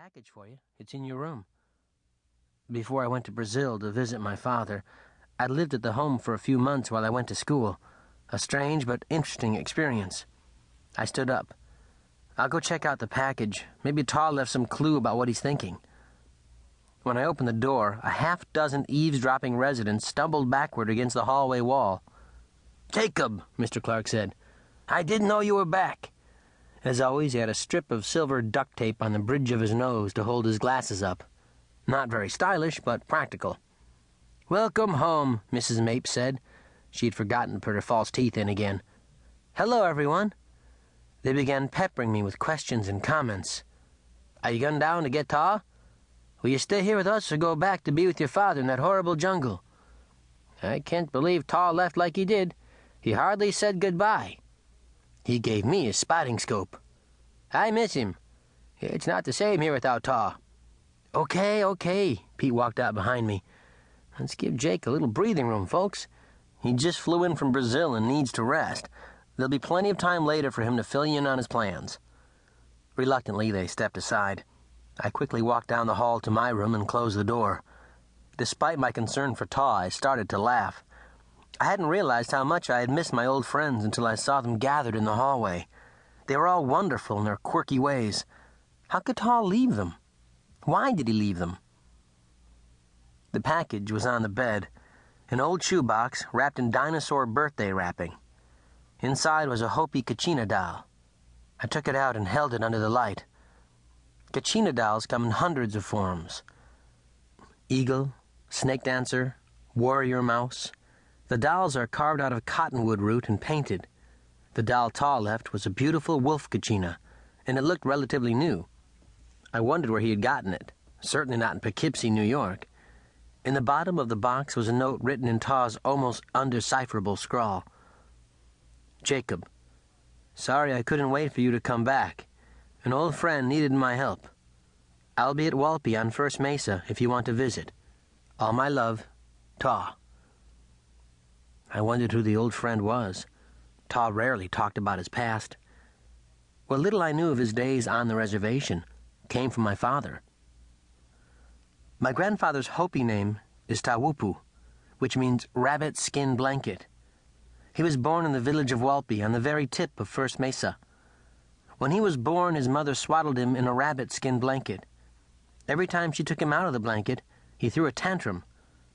package for you. It's in your room. Before I went to Brazil to visit my father, I lived at the home for a few months while I went to school. A strange but interesting experience. I stood up. I'll go check out the package. Maybe Todd left some clue about what he's thinking. When I opened the door, a half-dozen eavesdropping residents stumbled backward against the hallway wall. "Jacob," Mr. Clark said. "I didn't know you were back." As always, he had a strip of silver duct tape on the bridge of his nose to hold his glasses up. Not very stylish, but practical. "Welcome home," Mrs. Mapes said. She'd forgotten to put her false teeth in again. "Hello, everyone." They began peppering me with questions and comments. "Are you going down to get Ta? Will you stay here with us or go back to be with your father in that horrible jungle?" "I can't believe Ta left like he did. He hardly said goodbye." He gave me his spotting scope. "I miss him. It's not the same here without Ta." Okay, Pete walked out behind me. "Let's give Jake a little breathing room, folks. He just flew in from Brazil and needs to rest. There'll be plenty of time later for him to fill you in on his plans." Reluctantly, they stepped aside. I quickly walked down the hall to my room and closed the door. Despite my concern for Ta, I started to laugh. I hadn't realized how much I had missed my old friends until I saw them gathered in the hallway. They were all wonderful in their quirky ways. How could Ta leave them? Why did he leave them? The package was on the bed, an old shoebox wrapped in dinosaur birthday wrapping. Inside was a Hopi Kachina doll. I took it out and held it under the light. Kachina dolls come in hundreds of forms. Eagle, snake dancer, warrior mouse. The dolls are carved out of cottonwood root and painted. The doll Ta left was a beautiful wolf Kachina, and it looked relatively new. I wondered where he had gotten it. Certainly not in Poughkeepsie, New York. In the bottom of the box was a note written in Ta's almost undecipherable scrawl. "Jacob, sorry I couldn't wait for you to come back. An old friend needed my help. I'll be at Walpi on First Mesa if you want to visit. All my love, Ta." I wondered who the old friend was. Ta rarely talked about his past. What little I knew of his days on the reservation came from my father. My grandfather's Hopi name is Tawupu, which means rabbit skin blanket. He was born in the village of Walpi on the very tip of First Mesa. When he was born, his mother swaddled him in a rabbit skin blanket. Every time she took him out of the blanket, he threw a tantrum.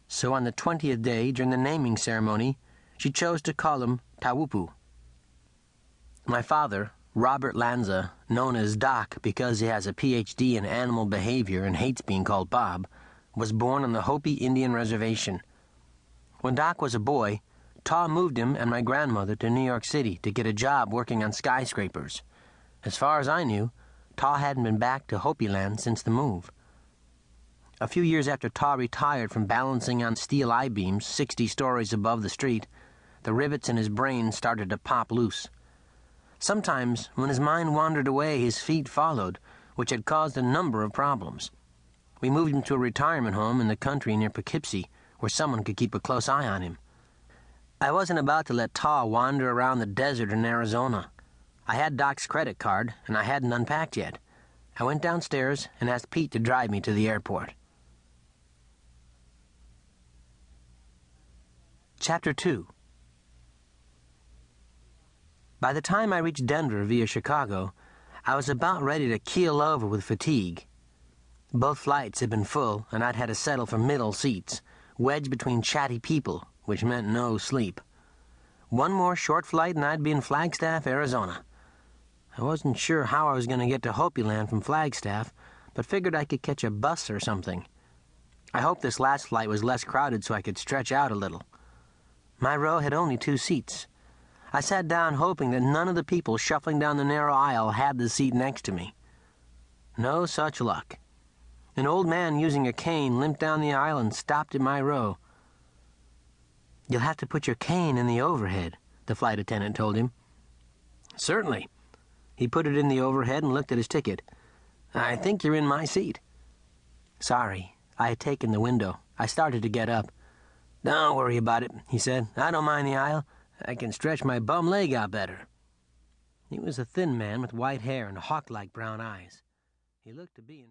So on the 20th day, during the naming ceremony, she chose to call him Tawupu. My father, Robert Lanza, known as Doc because he has a Ph.D. in animal behavior and hates being called Bob, was born on the Hopi Indian Reservation. When Doc was a boy, Ta moved him and my grandmother to New York City to get a job working on skyscrapers. As far as I knew, Ta hadn't been back to Hopi land since the move. A few years after Ta retired from balancing on steel I-beams 60 stories above the street, the rivets in his brain started to pop loose. Sometimes, when his mind wandered away, his feet followed, which had caused a number of problems. We moved him to a retirement home in the country near Poughkeepsie, where someone could keep a close eye on him. I wasn't about to let Ta wander around the desert in Arizona. I had Doc's credit card, and I hadn't unpacked yet. I went downstairs and asked Pete to drive me to the airport. Chapter 2. By the time I reached Denver via Chicago, I was about ready to keel over with fatigue. Both flights had been full, and I'd had to settle for middle seats, wedged between chatty people, which meant no sleep. One more short flight and I'd be in Flagstaff, Arizona. I wasn't sure how I was going to get to Hopi land from Flagstaff, but figured I could catch a bus or something. I hoped this last flight was less crowded so I could stretch out a little. My row had only 2 seats. I sat down hoping that none of the people shuffling down the narrow aisle had the seat next to me. No such luck. An old man using a cane limped down the aisle and stopped in my row. "You'll have to put your cane in the overhead," the flight attendant told him. "Certainly." He put it in the overhead and looked at his ticket. "I think you're in my seat." Sorry, I had taken the window. I started to get up. "Don't worry about it," he said. "I don't mind the aisle. I can stretch my bum leg out better." He was a thin man with white hair and hawk-like brown eyes. He looked to be in